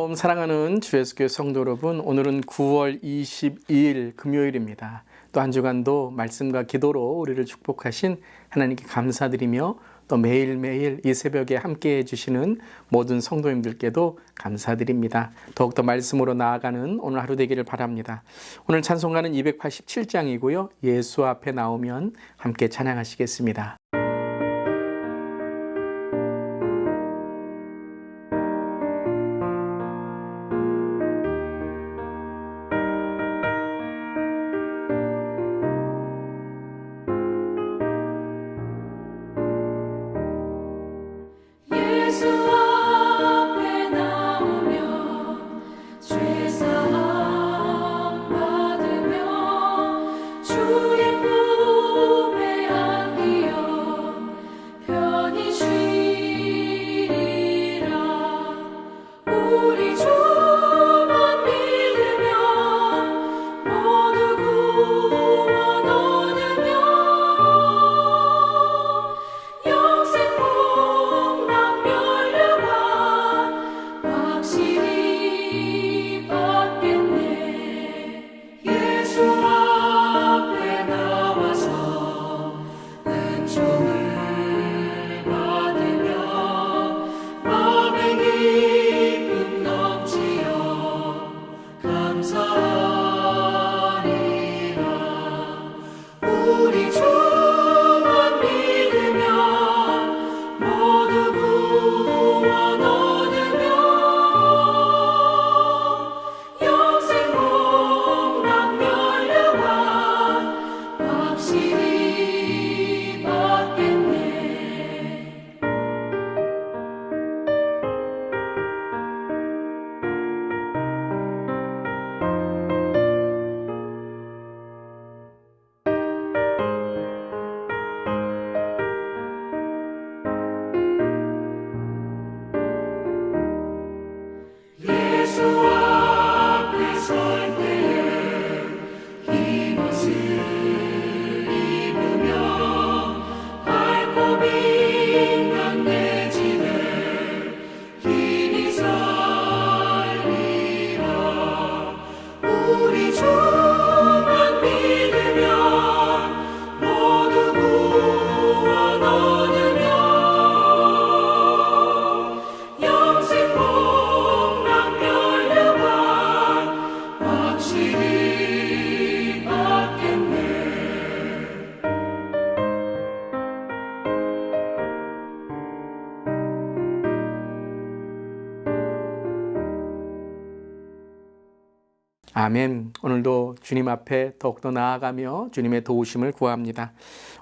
샬롬 사랑하는 주 예수교회 성도 여러분, 오늘은 9월 22일 금요일입니다. 또 한 주간도 말씀과 기도로 우리를 축복하신 하나님께 감사드리며 또 매일매일 이 새벽에 함께해 주시는 모든 성도님들께도 감사드립니다. 더욱더 말씀으로 나아가는 오늘 하루 되기를 바랍니다. 오늘 찬송가는 287장이고요. 예수 앞에 나오면 함께 찬양하시겠습니다. 아멘. 오늘도 주님 앞에 더욱더 나아가며 주님의 도우심을 구합니다.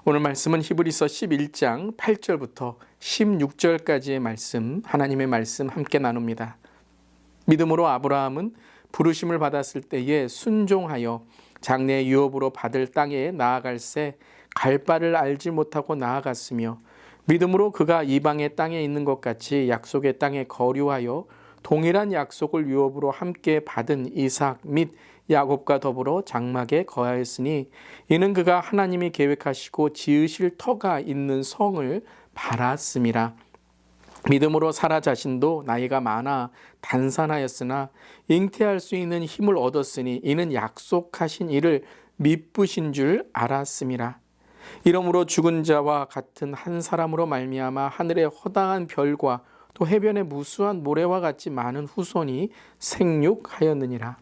오늘 말씀은 히브리서 11장 8절부터 16절까지의 말씀, 하나님의 말씀 함께 나눕니다. 믿음으로 아브라함은 부르심을 받았을 때에 순종하여 장래의 유업으로 받을 땅에 나아갈새 갈 바를 알지 못하고 나아갔으며, 믿음으로 그가 이방의 땅에 있는 것 같이 약속의 땅에 거류하여 동일한 약속을 유업으로 함께 받은 이삭 및 야곱과 더불어 장막에 거하였으니, 이는 그가 하나님이 계획하시고 지으실 터가 있는 성을 바랐음이라. 믿음으로 사라 자신도 나이가 많아 단산하였으나 잉태할 수 있는 힘을 얻었으니, 이는 약속하신 이를 미쁘신 줄 알았음이라. 이러므로 죽은 자와 같은 한 사람으로 말미암아 하늘의 허다한 별과 또 해변의 무수한 모래와 같이 많은 후손이 생육하였느니라.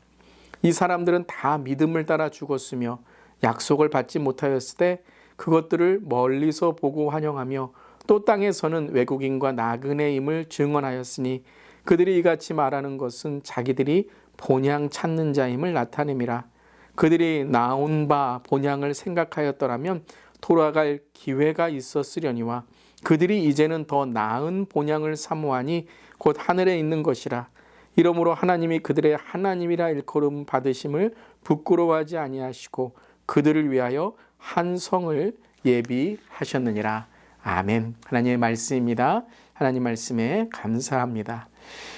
이 사람들은 다 믿음을 따라 죽었으며 약속을 받지 못하였을 때 그것들을 멀리서 보고 환영하며 또 땅에서는 외국인과 나그네임을 증언하였으니, 그들이 이같이 말하는 것은 자기들이 본향 찾는 자임을 나타냄이라. 그들이 나온 바 본향을 생각하였더라면 돌아갈 기회가 있었으려니와, 그들이 이제는 더 나은 본향을 사모하니 곧 하늘에 있는 것이라. 이러므로 하나님이 그들의 하나님이라 일컬음 받으심을 부끄러워하지 아니하시고 그들을 위하여 한 성을 예비하셨느니라. 아멘. 하나님의 말씀입니다. 하나님 말씀에 감사합니다.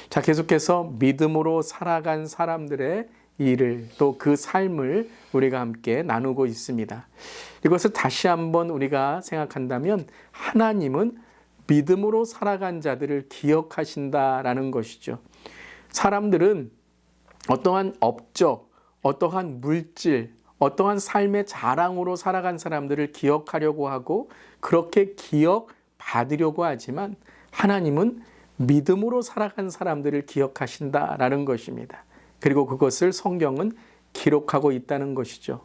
자, 계속해서 믿음으로 살아간 사람들의 일을, 또 그 삶을 우리가 함께 나누고 있습니다. 이것을 다시 한번 우리가 생각한다면, 하나님은 믿음으로 살아간 자들을 기억하신다라는 것이죠. 사람들은 어떠한 업적, 어떠한 물질, 어떠한 삶의 자랑으로 살아간 사람들을 기억하려고 하고 그렇게 기억받으려고 하지만 하나님은 믿음으로 살아간 사람들을 기억하신다라는 것입니다. 그리고 그것을 성경은 기록하고 있다는 것이죠.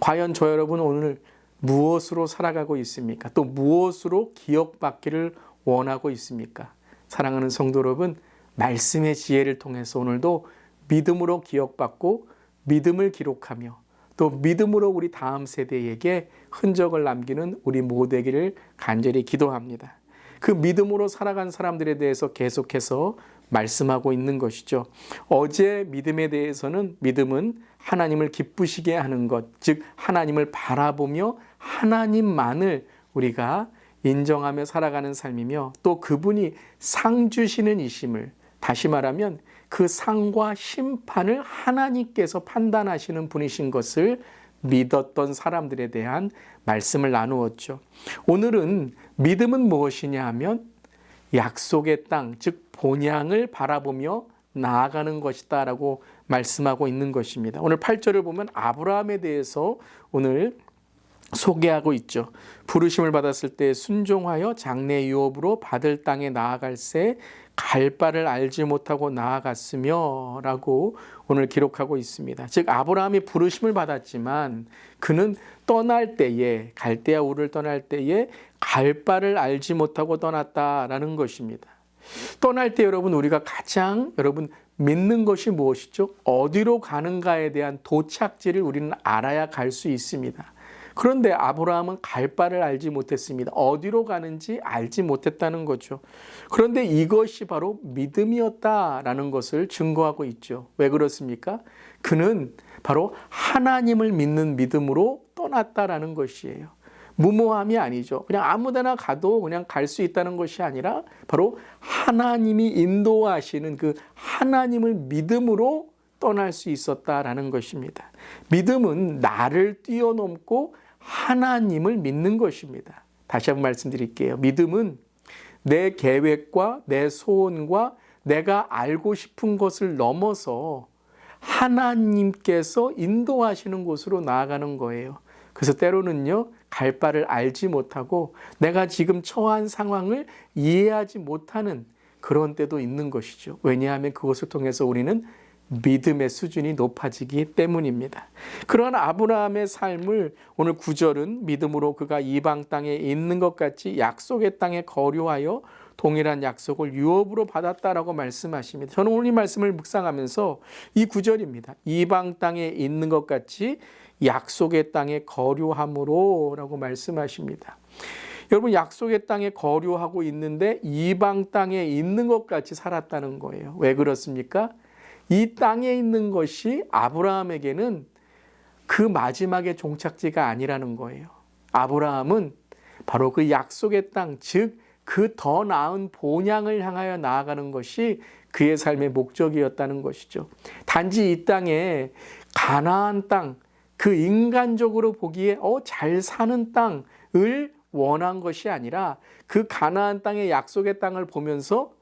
과연 저 여러분 오늘 무엇으로 살아가고 있습니까? 또 무엇으로 기억받기를 원하고 있습니까? 사랑하는 성도 여러분, 말씀의 지혜를 통해서 오늘도 믿음으로 기억받고 믿음을 기록하며 또 믿음으로 우리 다음 세대에게 흔적을 남기는 우리 모두에게를 간절히 기도합니다. 그 믿음으로 살아간 사람들에 대해서 계속해서 말씀하고 있는 것이죠. 어제 믿음에 대해서는 믿음은 하나님을 기쁘시게 하는 것, 즉 하나님을 바라보며 하나님만을 우리가 인정하며 살아가는 삶이며 또 그분이 상 주시는 이심을, 다시 말하면 그 상과 심판을 하나님께서 판단하시는 분이신 것을 믿었던 사람들에 대한 말씀을 나누었죠. 오늘은 믿음은 무엇이냐 하면 약속의 땅, 즉 본향을 바라보며 나아가는 것이다 라고 말씀하고 있는 것입니다. 오늘 8절을 보면 아브라함에 대해서 오늘 소개하고 있죠. 부르심을 받았을 때 순종하여 장래 유업으로 받을 땅에 나아갈새 갈 바를 알지 못하고 나아갔으며 라고 오늘 기록하고 있습니다. 즉 아브라함이 부르심을 받았지만 그는 떠날 때에, 갈대아 우르를 떠날 때에 갈 바를 알지 못하고 떠났다라는 것입니다. 떠날 때 여러분 우리가 가장 믿는 것이 무엇이죠? 어디로 가는가에 대한 도착지를 우리는 알아야 갈 수 있습니다. 그런데 아브라함은 갈 바를 알지 못했습니다. 어디로 가는지 알지 못했다는 거죠. 그런데 이것이 바로 믿음이었다라는 것을 증거하고 있죠. 왜 그렇습니까? 그는 바로 하나님을 믿는 믿음으로 떠났다라는 것이에요. 무모함이 아니죠. 그냥 아무데나 가도 그냥 갈 수 있다는 것이 아니라 바로 하나님이 인도하시는 그 하나님을 믿음으로 떠날 수 있었다라는 것입니다. 믿음은 나를 뛰어넘고 하나님을 믿는 것입니다. 다시 한번 말씀드릴게요. 믿음은 내 계획과 내 소원과 내가 알고 싶은 것을 넘어서 하나님께서 인도하시는 곳으로 나아가는 거예요. 그래서 때로는요, 갈 바를 알지 못하고 내가 지금 처한 상황을 이해하지 못하는 그런 때도 있는 것이죠. 왜냐하면 그것을 통해서 우리는 믿음의 수준이 높아지기 때문입니다. 그러한 아브라함의 삶을 오늘 9절은 믿음으로 그가 이방 땅에 있는 것 같이 약속의 땅에 거류하여 동일한 약속을 유업으로 받았다라고 말씀하십니다. 저는 오늘 이 말씀을 묵상하면서 이 9절입니다. 이방 땅에 있는 것 같이 약속의 땅에 거류함으로 라고 말씀하십니다. 여러분 약속의 땅에 거류하고 있는데 이방 땅에 있는 것 같이 살았다는 거예요. 왜 그렇습니까? 이 땅에 있는 것이 아브라함에게는 그 마지막의 종착지가 아니라는 거예요. 아브라함은 바로 그 약속의 땅, 즉 그 더 나은 본향을 향하여 나아가는 것이 그의 삶의 목적이었다는 것이죠. 단지 이 땅에 가나안 땅, 그 인간적으로 보기에 잘 사는 땅을 원한 것이 아니라 그 가나안 땅의 약속의 땅을 보면서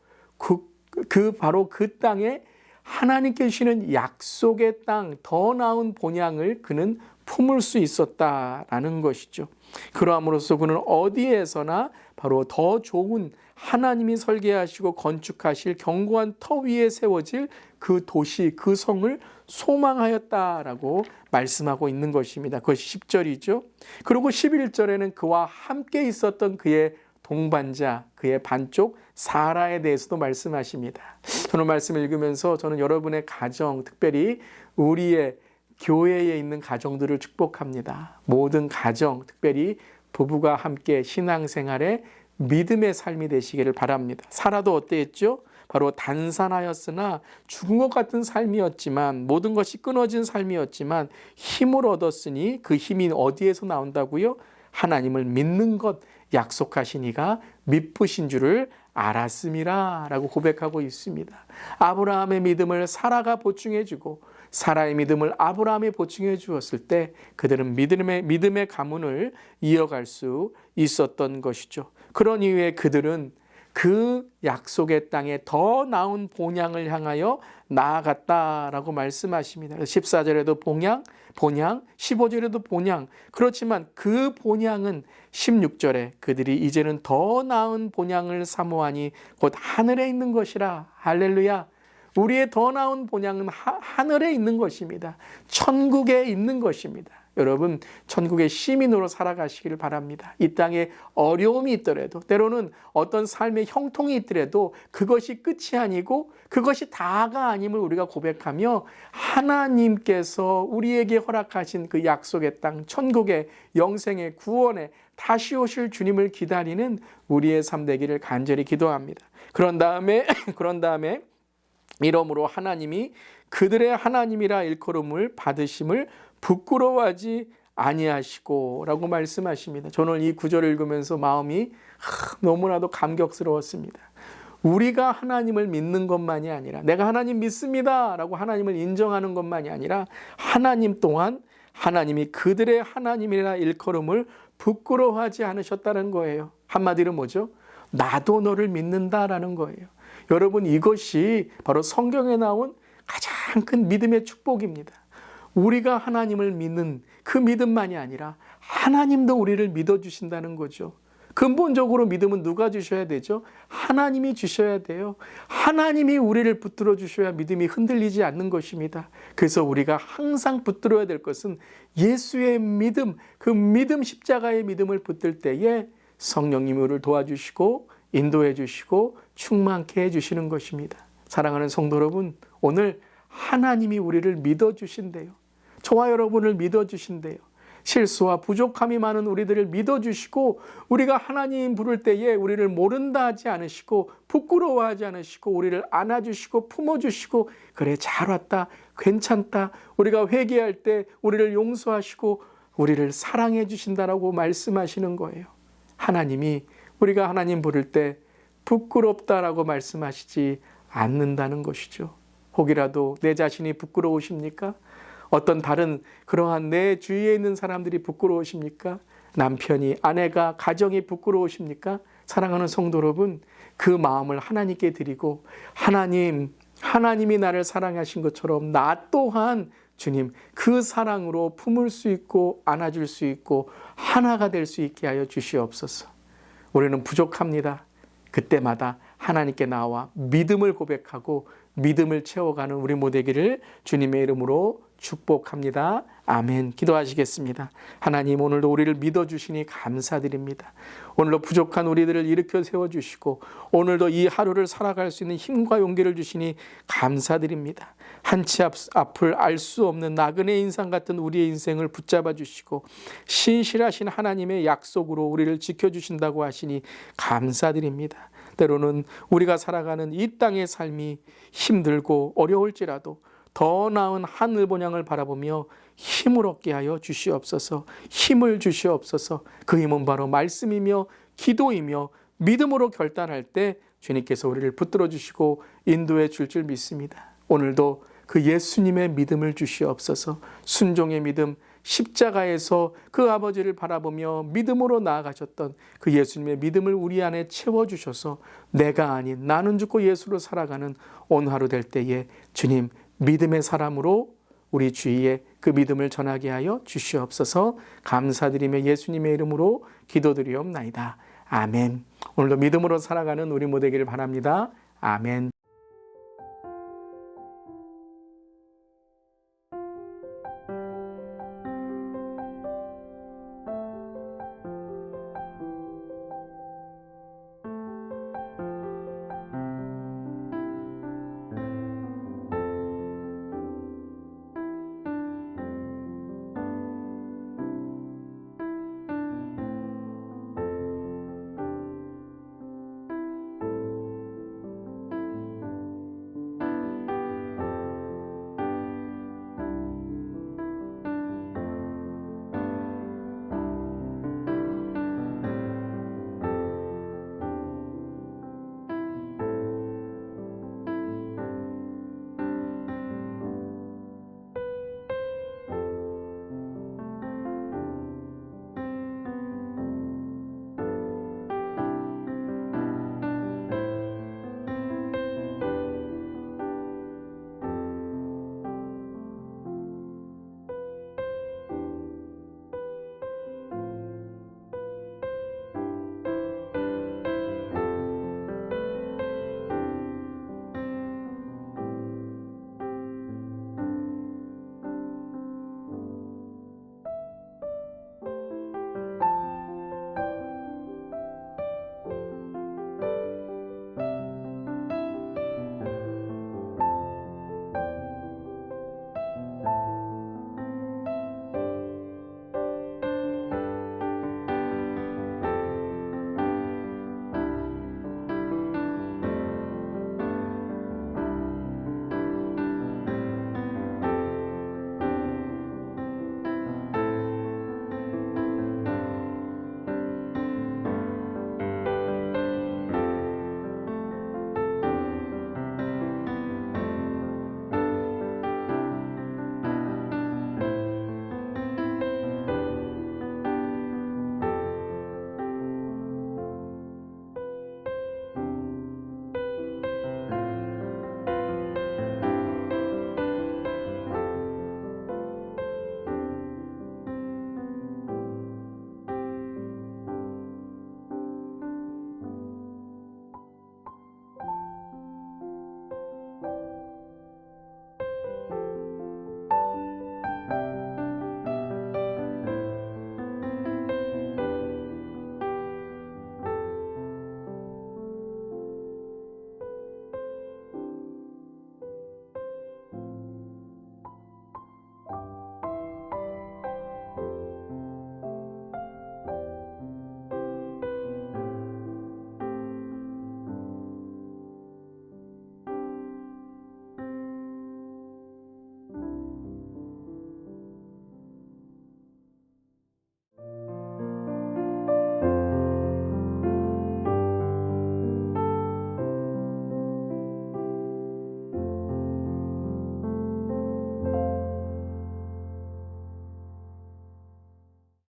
바로 그 땅에 하나님께 주시는 약속의 땅, 더 나은 본향을 그는 품을 수 있었다라는 것이죠. 그러함으로써 그는 어디에서나 바로 더 좋은 하나님이 설계하시고 건축하실 견고한 터 위에 세워질 그 도시, 그 성을 소망하였다라고 말씀하고 있는 것입니다. 그것이 10절이죠. 그리고 11절에는 그와 함께 있었던 그의 동반자, 그의 반쪽 사라에 대해서도 말씀하십니다. 저는 말씀을 읽으면서 저는 여러분의 가정, 특별히 우리의 교회에 있는 가정들을 축복합니다. 모든 가정, 특별히 부부가 함께 신앙생활에 믿음의 삶이 되시기를 바랍니다. 사라도 어땠죠? 바로 단산하였으나 죽은 것 같은 삶이었지만 모든 것이 끊어진 삶이었지만 힘을 얻었으니 그 힘이 어디에서 나온다고요? 하나님을 믿는 것 약속하신 이가 미쁘신 줄을 알았음이라 라고 고백하고 있습니다. 아브라함의 믿음을 사라가 보충해주고 사라의 믿음을 아브라함이 보충해 주었을 때 그들은 믿음의 가문을 이어갈 수 있었던 것이죠. 그런 이유에 그들은 그 약속의 땅에 더 나은 본향을 향하여 나아갔다라고 말씀하십니다. 14절에도 본향, 15절에도 본향. 그렇지만 그 본향은 16절에 그들이 이제는 더 나은 본향을 사모하니 곧 하늘에 있는 것이라. 할렐루야. 우리의 더 나은 본향은 하늘에 있는 것입니다. 천국에 있는 것입니다. 여러분, 천국의 시민으로 살아가시기를 바랍니다. 이 땅에 어려움이 있더라도, 때로는 어떤 삶의 형통이 있더라도 그것이 끝이 아니고 그것이 다가 아님을 우리가 고백하며 하나님께서 우리에게 허락하신 그 약속의 땅, 천국의 영생의 구원에 다시 오실 주님을 기다리는 우리의 삶 되기를 간절히 기도합니다. 그런 다음에 이러므로 하나님이 그들의 하나님이라 일컬음을 받으심을 부끄러워하지 아니하시고 라고 말씀하십니다. 저는 이 구절을 읽으면서 마음이 너무나도 감격스러웠습니다. 우리가 하나님을 믿는 것만이 아니라, 내가 하나님 믿습니다 라고 하나님을 인정하는 것만이 아니라 하나님 또한 하나님이 그들의 하나님이라 일컬음을 부끄러워하지 않으셨다는 거예요. 한마디로 뭐죠? 나도 너를 믿는다라는 거예요. 여러분, 이것이 바로 성경에 나온 가장 큰 믿음의 축복입니다. 우리가 하나님을 믿는 그 믿음만이 아니라 하나님도 우리를 믿어주신다는 거죠. 근본적으로 믿음은 누가 주셔야 되죠? 하나님이 주셔야 돼요. 하나님이 우리를 붙들어 주셔야 믿음이 흔들리지 않는 것입니다. 그래서 우리가 항상 붙들어야 될 것은 예수의 믿음, 그 믿음, 십자가의 믿음을 붙들 때에 성령님이 우리를 도와주시고 인도해 주시고 충만케 해주시는 것입니다. 사랑하는 성도 여러분, 오늘 하나님이 우리를 믿어주신대요. 저와 여러분을 믿어주신대요. 실수와 부족함이 많은 우리들을 믿어주시고, 우리가 하나님 부를 때에 우리를 모른다 하지 않으시고 부끄러워하지 않으시고 우리를 안아주시고 품어주시고, 그래 잘 왔다, 괜찮다, 우리가 회개할 때 우리를 용서하시고 우리를 사랑해 주신다라고 말씀하시는 거예요. 하나님이 우리가 하나님 부를 때 부끄럽다라고 말씀하시지 않는다는 것이죠. 혹이라도 내 자신이 부끄러우십니까? 어떤 다른 그러한 내 주위에 있는 사람들이 부끄러우십니까? 남편이, 아내가, 가정이 부끄러우십니까? 사랑하는 성도 여러분, 그 마음을 하나님께 드리고, 하나님이 나를 사랑하신 것처럼 나 또한 주님 그 사랑으로 품을 수 있고 안아줄 수 있고 하나가 될 수 있게 하여 주시옵소서. 우리는 부족합니다. 그때마다 하나님께 나와 믿음을 고백하고 믿음을 채워가는 우리 모두 되기를 주님의 이름으로 축복합니다. 아멘. 기도하시겠습니다. 하나님, 오늘도 우리를 믿어주시니 감사드립니다. 오늘도 부족한 우리들을 일으켜 세워주시고 오늘도 이 하루를 살아갈 수 있는 힘과 용기를 주시니 감사드립니다. 한치 앞을 알 수 없는 나그네 인상 같은 우리의 인생을 붙잡아 주시고 신실하신 하나님의 약속으로 우리를 지켜주신다고 하시니 감사드립니다. 때로는 우리가 살아가는 이 땅의 삶이 힘들고 어려울지라도 더 나은 하늘 본향을 바라보며 힘을 얻게 하여 주시옵소서. 힘을 주시옵소서. 그 힘은 바로 말씀이며 기도이며 믿음으로 결단할 때 주님께서 우리를 붙들어 주시고 인도해 줄 줄 믿습니다. 오늘도 그 예수님의 믿음을 주시옵소서. 순종의 믿음, 십자가에서 그 아버지를 바라보며 믿음으로 나아가셨던 그 예수님의 믿음을 우리 안에 채워주셔서 내가 아닌 나는 죽고 예수로 살아가는 오늘 하루 될 때에 주님 믿음의 사람으로 우리 주위에 그 믿음을 전하게 하여 주시옵소서. 감사드리며 예수님의 이름으로 기도드리옵나이다. 아멘. 오늘도 믿음으로 살아가는 우리 모두 되기를 바랍니다. 아멘.